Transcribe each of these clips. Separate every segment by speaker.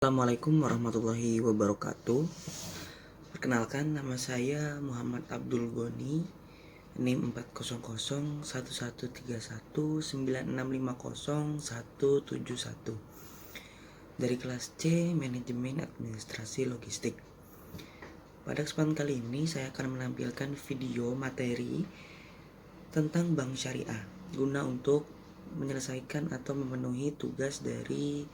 Speaker 1: Assalamualaikum warahmatullahi wabarakatuh. Perkenalkan, nama saya Muhammad Abdul Goni, NIM 40011319650 dari kelas C Manajemen Administrasi Logistik. Pada kesempatan kali ini saya akan menampilkan video materi tentang bank syariah guna untuk menyelesaikan atau memenuhi tugas dari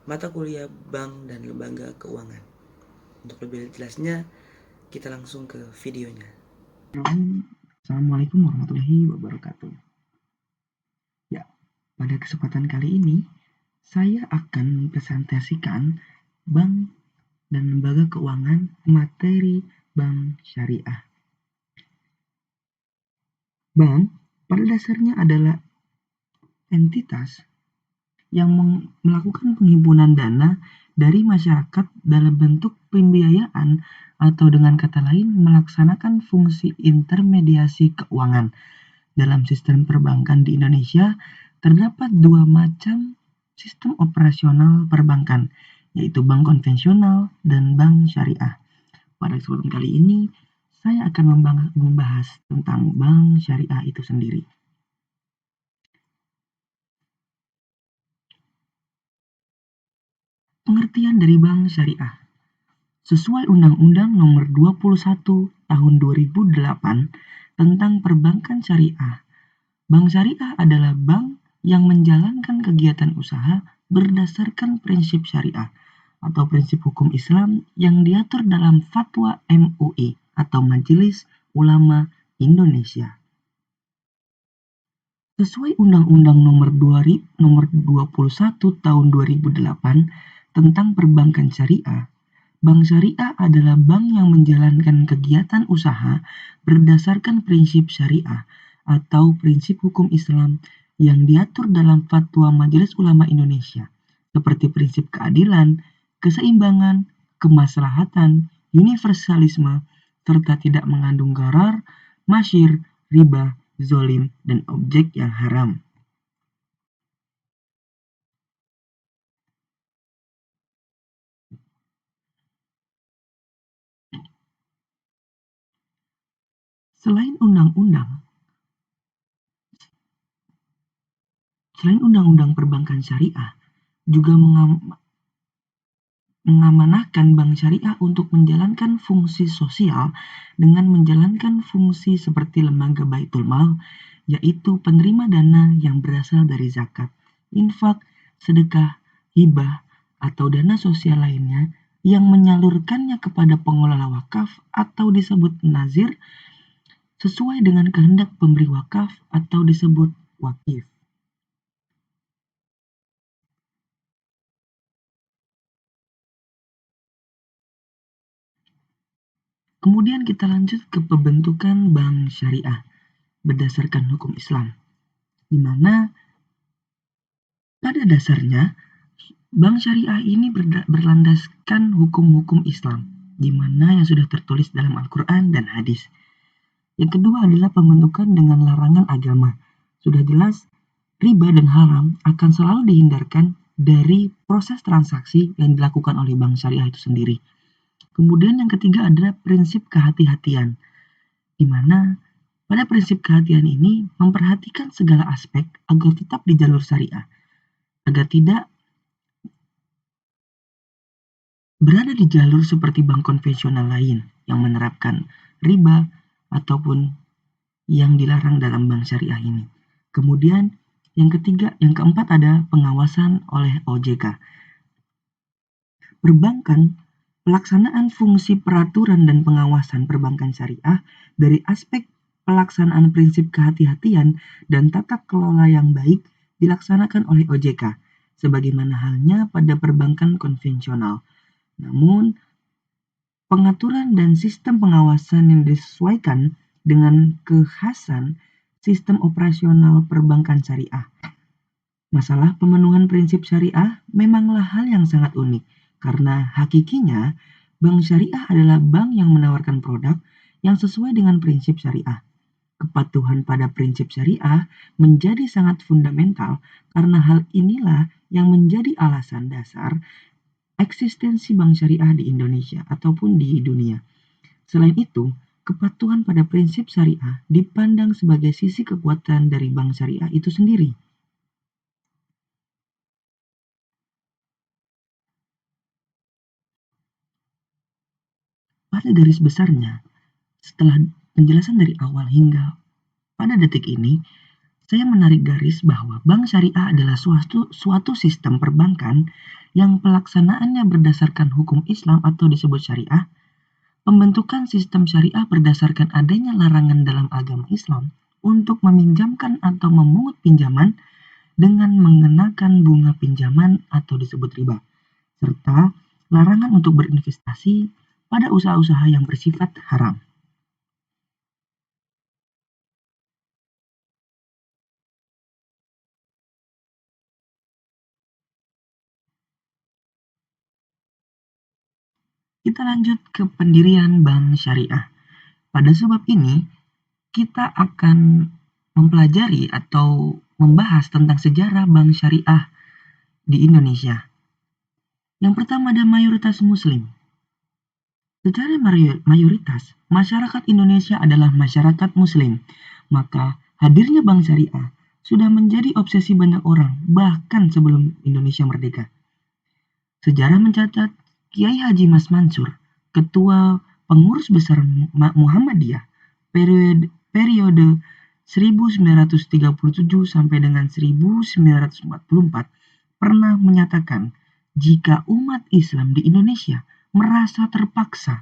Speaker 1: mata kuliah bank dan lembaga keuangan. Untuk lebih jelasnya, kita langsung ke videonya.
Speaker 2: Assalamualaikum warahmatullahi wabarakatuh. Ya, pada kesempatan kali ini saya akan mempresentasikan bank dan lembaga keuangan materi bank syariah. Bank pada dasarnya adalah entitas yang melakukan penghimpunan dana dari masyarakat dalam bentuk pembiayaan atau dengan kata lain melaksanakan fungsi intermediasi keuangan. Dalam sistem perbankan di Indonesia, terdapat dua macam sistem operasional perbankan, yaitu bank konvensional dan bank syariah. Pada kesempatan kali ini, saya akan membahas tentang bank syariah itu sendiri. Pengertian dari bank syariah. Sesuai Undang-Undang Nomor 21 Tahun 2008 tentang Perbankan Syariah, bank syariah adalah bank yang menjalankan kegiatan usaha berdasarkan prinsip syariah atau prinsip hukum Islam yang diatur dalam Fatwa MUI atau Majelis Ulama Indonesia. Sesuai Undang-Undang Nomor 21 Tahun 2008 tentang Perbankan Syariah, bank syariah adalah bank yang menjalankan kegiatan usaha berdasarkan prinsip syariah atau prinsip hukum Islam yang diatur dalam Fatwa Majelis Ulama Indonesia, seperti prinsip keadilan, keseimbangan, kemaslahatan, universalisme, serta tidak mengandung gharar, masyir, riba, zolim, dan objek yang haram. Selain undang-undang perbankan syariah, juga mengamanahkan bank syariah untuk menjalankan fungsi sosial dengan menjalankan fungsi seperti lembaga Baitul Mal, yaitu penerima dana yang berasal dari zakat, infak, sedekah, hibah, atau dana sosial lainnya yang menyalurkannya kepada pengelola wakaf atau disebut nazir sesuai dengan kehendak pemberi wakaf atau disebut wakif. Kemudian kita lanjut ke pembentukan bank syariah berdasarkan hukum Islam, di mana pada dasarnya bank syariah ini berlandaskan hukum-hukum Islam, di mana yang sudah tertulis dalam Al-Quran dan hadis. Yang kedua adalah pembentukan dengan larangan agama. Sudah jelas, riba dan haram akan selalu dihindarkan dari proses transaksi yang dilakukan oleh bank syariah itu sendiri. Kemudian yang ketiga adalah prinsip kehati-hatian, di mana pada prinsip kehati-hatian ini memperhatikan segala aspek agar tetap di jalur syariah, agar tidak berada di jalur seperti bank konvensional lain yang menerapkan riba ataupun yang dilarang dalam bank syariah ini. Kemudian yang keempat ada pengawasan oleh OJK. Perbankan, pelaksanaan fungsi peraturan dan pengawasan perbankan syariah dari aspek pelaksanaan prinsip kehati-hatian dan tata kelola yang baik dilaksanakan oleh OJK, sebagaimana halnya pada perbankan konvensional. Namun, pengaturan dan sistem pengawasan yang disesuaikan dengan kekhasan sistem operasional perbankan syariah. Masalah pemenuhan prinsip syariah memanglah hal yang sangat unik, karena hakikinya bank syariah adalah bank yang menawarkan produk yang sesuai dengan prinsip syariah. Kepatuhan pada prinsip syariah menjadi sangat fundamental karena hal inilah yang menjadi alasan dasar eksistensi bank syariah di Indonesia ataupun di dunia. Selain itu, kepatuhan pada prinsip syariah dipandang sebagai sisi kekuatan dari bank syariah itu sendiri. Pada garis besarnya, setelah penjelasan dari awal hingga pada detik ini, saya menarik garis bahwa bank syariah adalah suatu sistem perbankan yang pelaksanaannya berdasarkan hukum Islam atau disebut syariah. Pembentukan sistem syariah berdasarkan adanya larangan dalam agama Islam untuk meminjamkan atau memungut pinjaman dengan mengenakan bunga pinjaman atau disebut riba, serta larangan untuk berinvestasi pada usaha-usaha yang bersifat haram. Kita lanjut ke pendirian bank syariah. Pada sebab ini, kita akan mempelajari atau membahas tentang sejarah bank syariah di Indonesia. Yang pertama ada mayoritas muslim. Secara mayoritas, masyarakat Indonesia adalah masyarakat muslim. Maka hadirnya bank syariah sudah menjadi obsesi banyak orang, bahkan sebelum Indonesia merdeka. Sejarah mencatat Kiai Haji Mas Mansur, ketua pengurus besar Muhammadiyah periode 1937 sampai dengan 1944 pernah menyatakan jika umat Islam di Indonesia merasa terpaksa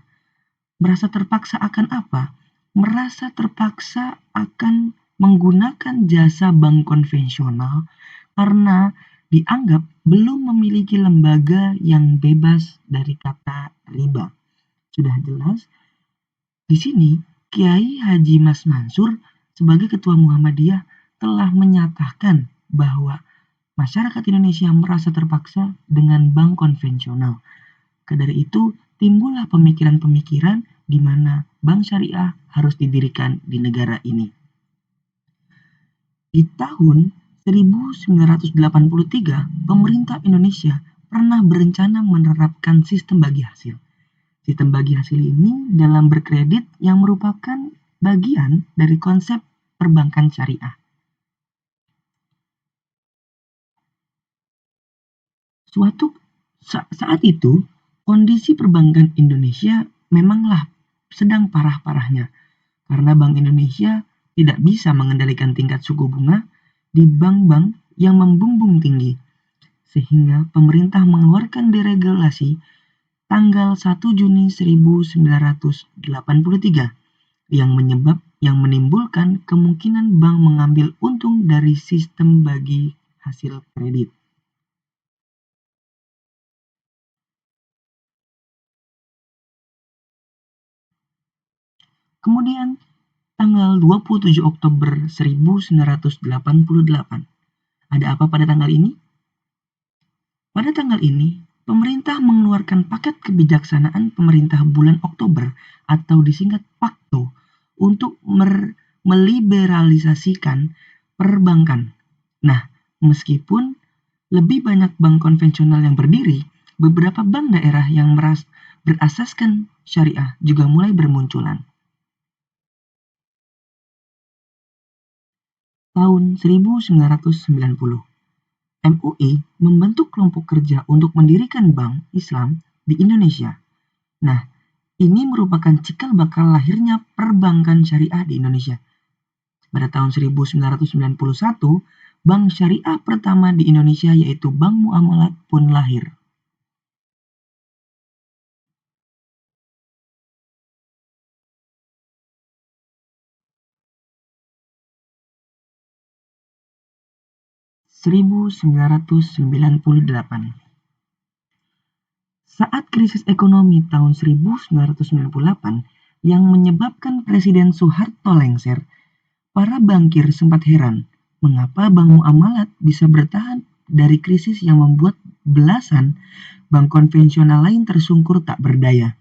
Speaker 2: akan apa? Merasa terpaksa akan menggunakan jasa bank konvensional karena dianggap belum memiliki lembaga yang bebas dari kata riba. Sudah jelas, di sini Kiai Haji Mas Mansur sebagai Ketua Muhammadiyah telah menyatakan bahwa masyarakat Indonesia merasa terpaksa dengan bank konvensional. Dari itu, timbullah pemikiran-pemikiran di mana bank syariah harus didirikan di negara ini. Di tahun 1983, pemerintah Indonesia pernah berencana menerapkan sistem bagi hasil. Sistem bagi hasil ini dalam berkredit yang merupakan bagian dari konsep perbankan syariah. Saat itu, kondisi perbankan Indonesia memanglah sedang parah-parahnya, karena Bank Indonesia tidak bisa mengendalikan tingkat suku bunga di bank-bank yang membumbung tinggi, sehingga pemerintah mengeluarkan deregulasi tanggal 1 Juni 1983 yang menimbulkan kemungkinan bank mengambil untung dari sistem bagi hasil kredit. Kemudian tanggal 27 Oktober 1988. Ada apa pada tanggal ini? Pada tanggal ini, pemerintah mengeluarkan paket kebijaksanaan pemerintah bulan Oktober atau disingkat PAKTO untuk meliberalisasikan perbankan. Nah, meskipun lebih banyak bank konvensional yang berdiri, beberapa bank daerah yang berasaskan syariah juga mulai bermunculan. Tahun 1990, MUI membentuk kelompok kerja untuk mendirikan bank Islam di Indonesia. Nah, ini merupakan cikal bakal lahirnya perbankan syariah di Indonesia. Pada tahun 1991, bank syariah pertama di Indonesia yaitu Bank Muamalat pun lahir. (1998). Saat krisis ekonomi tahun 1998 yang menyebabkan Presiden Soeharto lengser, para bankir sempat heran mengapa Bank Muamalat bisa bertahan dari krisis yang membuat belasan bank konvensional lain tersungkur tak berdaya.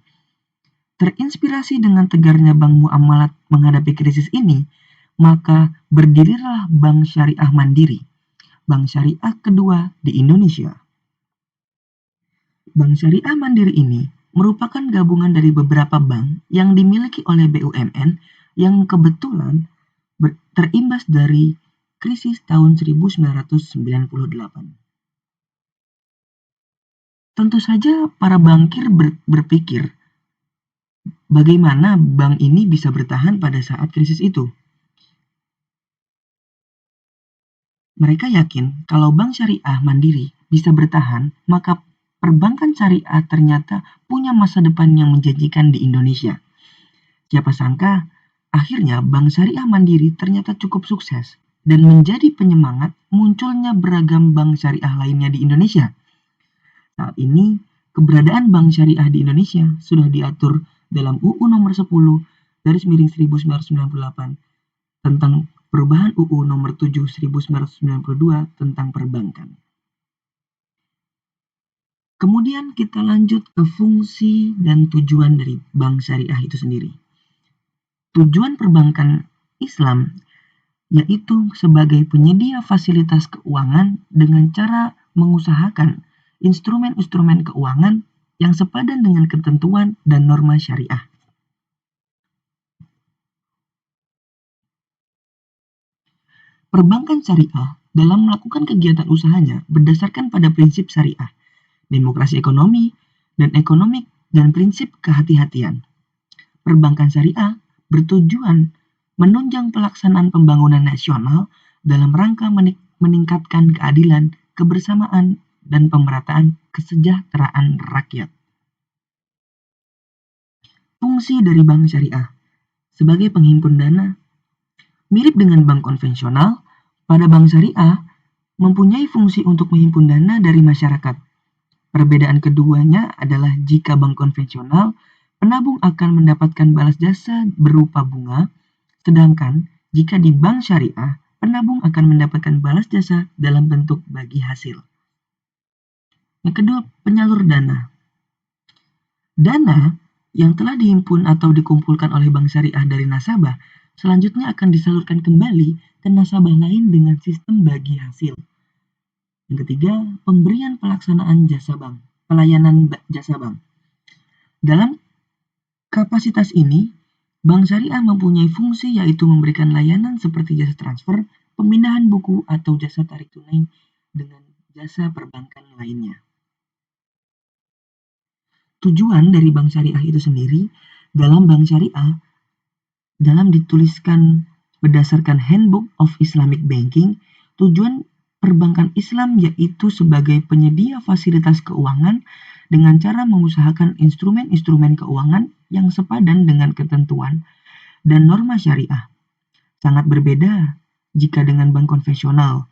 Speaker 2: Terinspirasi dengan tegarnya Bank Muamalat menghadapi krisis ini, maka berdirilah Bank Syariah Mandiri, bank syariah kedua di Indonesia. Bank Syariah Mandiri ini merupakan gabungan dari beberapa bank yang dimiliki oleh BUMN yang kebetulan terimbas dari krisis tahun 1998. Tentu saja para bankir berpikir bagaimana bank ini bisa bertahan pada saat krisis itu. Mereka yakin kalau bank syariah mandiri bisa bertahan, maka perbankan syariah ternyata punya masa depan yang menjanjikan di Indonesia. Siapa sangka, akhirnya bank syariah mandiri ternyata cukup sukses dan menjadi penyemangat munculnya beragam bank syariah lainnya di Indonesia. Saat ini, keberadaan bank syariah di Indonesia sudah diatur dalam UU nomor 10 garis miring 1998 tentang perubahan UU nomor 7 1992 tentang perbankan. Kemudian kita lanjut ke fungsi dan tujuan dari bank syariah itu sendiri. Tujuan perbankan Islam yaitu sebagai penyedia fasilitas keuangan dengan cara mengusahakan instrumen-instrumen keuangan yang sepadan dengan ketentuan dan norma syariah. Perbankan syariah dalam melakukan kegiatan usahanya berdasarkan pada prinsip syariah, demokrasi ekonomi, dan prinsip kehati-hatian. Perbankan syariah bertujuan menunjang pelaksanaan pembangunan nasional dalam rangka meningkatkan keadilan, kebersamaan, dan pemerataan kesejahteraan rakyat. Fungsi dari bank syariah sebagai penghimpun dana mirip dengan bank konvensional, pada bank syariah mempunyai fungsi untuk menghimpun dana dari masyarakat. Perbedaan keduanya adalah jika bank konvensional, penabung akan mendapatkan balas jasa berupa bunga, sedangkan jika di bank syariah, penabung akan mendapatkan balas jasa dalam bentuk bagi hasil. Yang kedua, penyalur dana. Dana yang telah dihimpun atau dikumpulkan oleh bank syariah dari nasabah selanjutnya akan disalurkan kembali ke nasabah lain dengan sistem bagi hasil. Yang ketiga, pemberian pelaksanaan jasa bank, pelayanan jasa bank. Dalam kapasitas ini, bank syariah mempunyai fungsi yaitu memberikan layanan seperti jasa transfer, pemindahan buku, atau jasa tarik tunai dengan jasa perbankan lainnya. Tujuan dari bank syariah itu sendiri, dalam bank syariah, dalam dituliskan berdasarkan Handbook of Islamic Banking, tujuan perbankan Islam yaitu sebagai penyedia fasilitas keuangan dengan cara mengusahakan instrumen-instrumen keuangan yang sepadan dengan ketentuan dan norma syariah. Sangat berbeda jika dengan bank konvensional.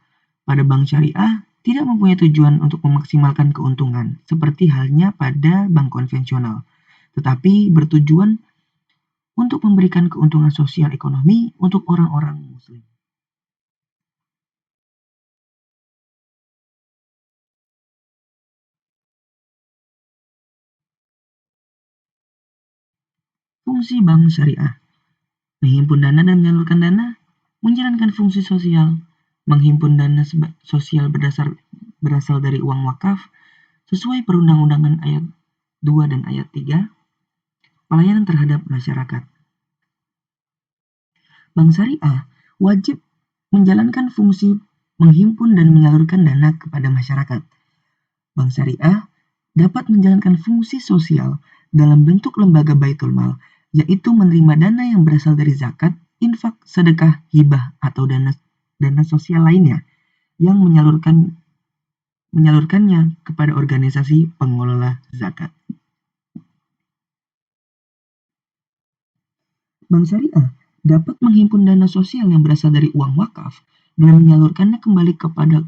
Speaker 2: Pada bank syariah tidak mempunyai tujuan untuk memaksimalkan keuntungan, seperti halnya pada bank konvensional, tetapi bertujuan untuk memberikan keuntungan sosial ekonomi untuk orang-orang muslim. Fungsi bank syariah: menghimpun dana dan menyalurkan dana, menjalankan fungsi sosial, menghimpun dana sosial berasal dari uang wakaf sesuai perundang-undangan ayat 2 dan ayat 3, pelayanan terhadap masyarakat. Bank syariah wajib menjalankan fungsi menghimpun dan menyalurkan dana kepada masyarakat. Bank syariah dapat menjalankan fungsi sosial dalam bentuk lembaga baitul mal, yaitu menerima dana yang berasal dari zakat, infak, sedekah, hibah, atau dana sosial lainnya yang menyalurkannya kepada organisasi pengelola zakat. Bank syariah dapat menghimpun dana sosial yang berasal dari uang wakaf dan menyalurkannya kembali kepada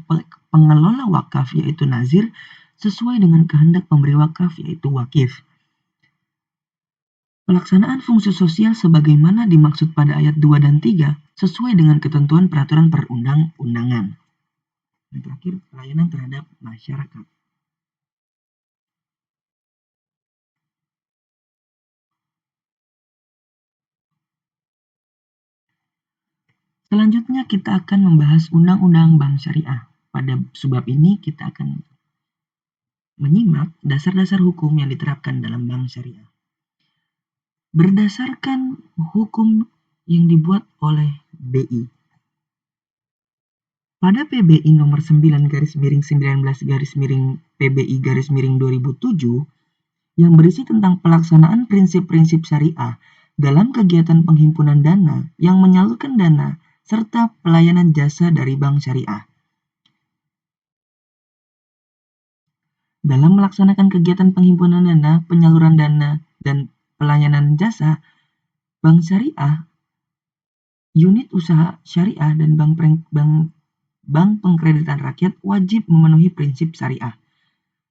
Speaker 2: pengelola wakaf yaitu nazir sesuai dengan kehendak pemberi wakaf yaitu wakif. Pelaksanaan fungsi sosial sebagaimana dimaksud pada ayat 2 dan 3 sesuai dengan ketentuan peraturan perundang-undangan. Dan terakhir, pelayanan terhadap masyarakat. Selanjutnya kita akan membahas Undang-Undang Bank Syariah. Pada subbab ini kita akan menyimak dasar-dasar hukum yang diterapkan dalam bank syariah. Berdasarkan hukum yang dibuat oleh BI. Pada PBI nomor 9/19/PBI/2007 yang berisi tentang pelaksanaan prinsip-prinsip syariah dalam kegiatan penghimpunan dana yang menyalurkan dana serta pelayanan jasa dari bank syariah. Dalam melaksanakan kegiatan penghimpunan dana, penyaluran dana, dan pelayanan jasa, bank syariah, unit usaha syariah, dan bank pengkreditan rakyat wajib memenuhi prinsip syariah.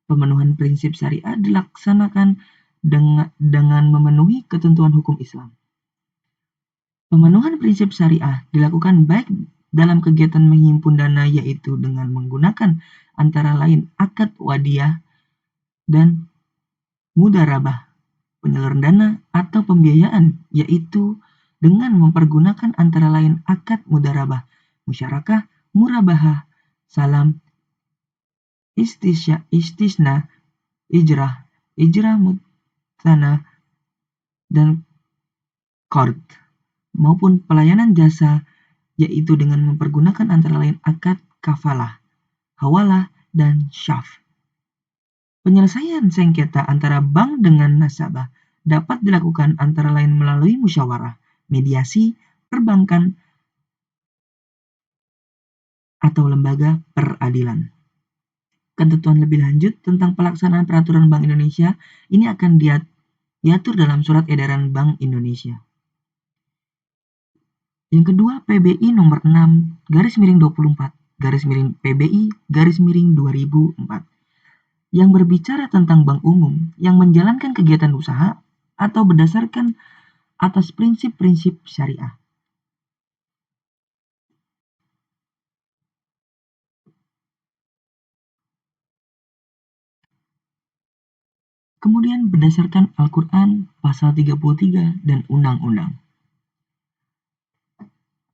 Speaker 2: Pemenuhan prinsip syariah dilaksanakan dengan memenuhi ketentuan hukum Islam. Pemenuhan prinsip syariah dilakukan baik dalam kegiatan menghimpun dana, yaitu dengan menggunakan antara lain akad wadiyah dan mudarabah, penyaluran dana atau pembiayaan, yaitu dengan mempergunakan antara lain akad mudarabah, musyarakah, murabahah, salam, istisna, ijrah mutanah, dan qard, maupun pelayanan jasa, yaitu dengan mempergunakan antara lain akad kafalah, hawalah, dan syaf. Penyelesaian sengketa antara bank dengan nasabah dapat dilakukan antara lain melalui musyawarah, mediasi, perbankan, atau lembaga peradilan. Ketentuan lebih lanjut tentang pelaksanaan peraturan Bank Indonesia ini akan diatur dalam Surat Edaran Bank Indonesia. Yang kedua, PBI nomor 6/24/PBI/2004 yang berbicara tentang bank umum yang menjalankan kegiatan usaha atau berdasarkan atas prinsip-prinsip syariah. Kemudian berdasarkan Al-Quran pasal 33 dan undang-undang.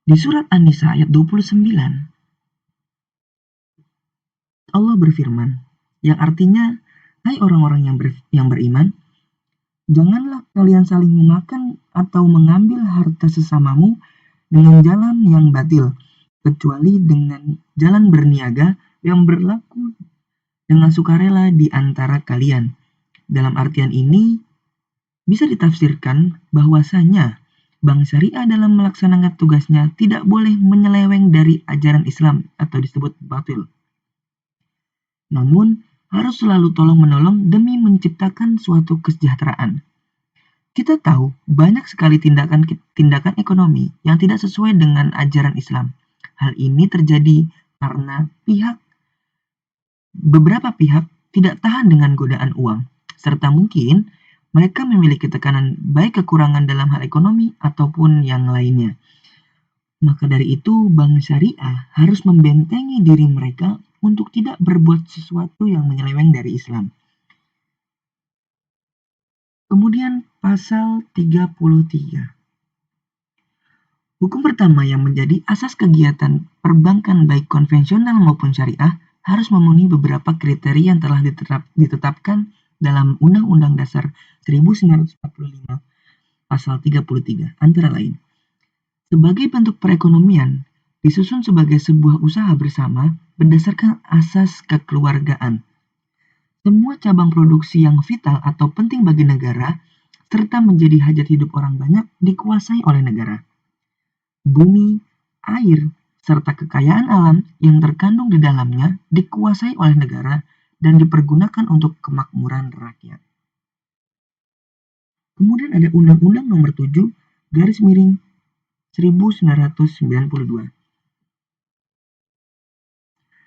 Speaker 2: Di surat An-Nisa ayat 29, Allah berfirman, yang artinya, hai orang-orang yang beriman, janganlah kalian saling memakan atau mengambil harta sesamamu dengan jalan yang batil, kecuali dengan jalan berniaga yang berlaku dengan sukarela di antara kalian. Dalam artian ini, bisa ditafsirkan bahwasanya bank syariah dalam melaksanakan tugasnya tidak boleh menyeleweng dari ajaran Islam atau disebut batil. Namun, harus selalu tolong-menolong demi menciptakan suatu kesejahteraan. Kita tahu banyak sekali tindakan ekonomi yang tidak sesuai dengan ajaran Islam. Hal ini terjadi karena beberapa pihak tidak tahan dengan godaan uang, serta mungkin mereka memiliki tekanan baik kekurangan dalam hal ekonomi ataupun yang lainnya. Maka dari itu, bank syariah harus membentengi diri mereka untuk tidak berbuat sesuatu yang menyeleweng dari Islam. Kemudian pasal 33. Hukum pertama yang menjadi asas kegiatan perbankan baik konvensional maupun syariah harus memenuhi beberapa kriteria yang telah ditetapkan dalam Undang-Undang Dasar 1945 pasal 33, antara lain. Sebagai bentuk perekonomian, disusun sebagai sebuah usaha bersama berdasarkan asas kekeluargaan. Semua cabang produksi yang vital atau penting bagi negara, serta menjadi hajat hidup orang banyak, dikuasai oleh negara. Bumi, air, serta kekayaan alam yang terkandung di dalamnya dikuasai oleh negara dan dipergunakan untuk kemakmuran rakyat. Kemudian ada Undang-Undang Nomor 7/1992.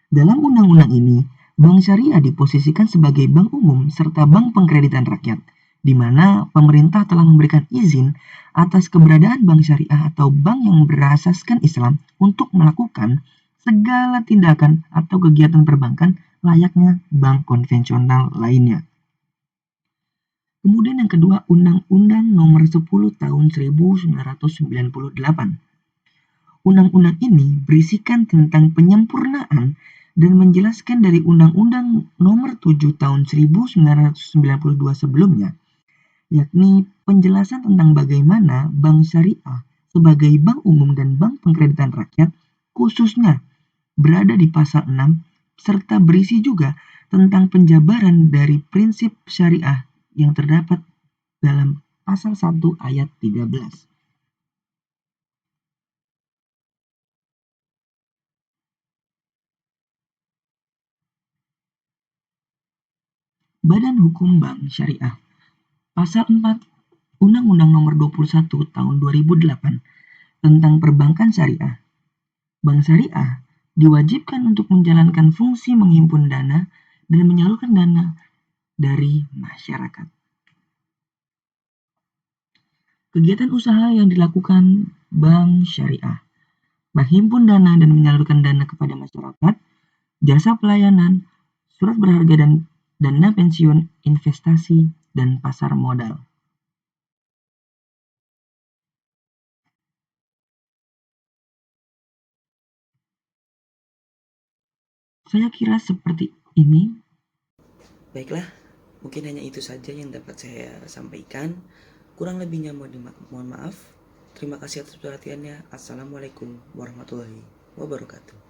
Speaker 2: Dalam undang-undang ini, bank syariah diposisikan sebagai bank umum serta bank pengkreditan rakyat, di mana pemerintah telah memberikan izin atas keberadaan bank syariah atau bank yang berasaskan Islam untuk melakukan segala tindakan atau kegiatan perbankan layaknya bank konvensional lainnya. Kemudian yang kedua, Undang-Undang Nomor 10 Tahun 1998. Undang-undang ini berisikan tentang penyempurnaan dan menjelaskan dari Undang-Undang Nomor 7 Tahun 1992 sebelumnya, yakni penjelasan tentang bagaimana bank syariah sebagai bank umum dan bank pengkreditan rakyat khususnya berada di pasal 6 serta berisi juga tentang penjabaran dari prinsip syariah yang terdapat dalam pasal 1 ayat 13. Badan Hukum Bank Syariah. Pasal 4 Undang-Undang Nomor 21 Tahun 2008 tentang Perbankan Syariah. Bank Syariah diwajibkan untuk menjalankan fungsi menghimpun dana dan menyalurkan dana dari masyarakat. Kegiatan usaha yang dilakukan Bank Syariah: menghimpun dana dan menyalurkan dana kepada masyarakat, jasa pelayanan, surat berharga dan dana pensiun, investasi, dan pasar modal. Saya kira seperti ini.
Speaker 1: Baiklah, mungkin hanya itu saja yang dapat saya sampaikan. Kurang lebihnya mohon maaf. Terima kasih atas perhatiannya. Assalamualaikum warahmatullahi wabarakatuh.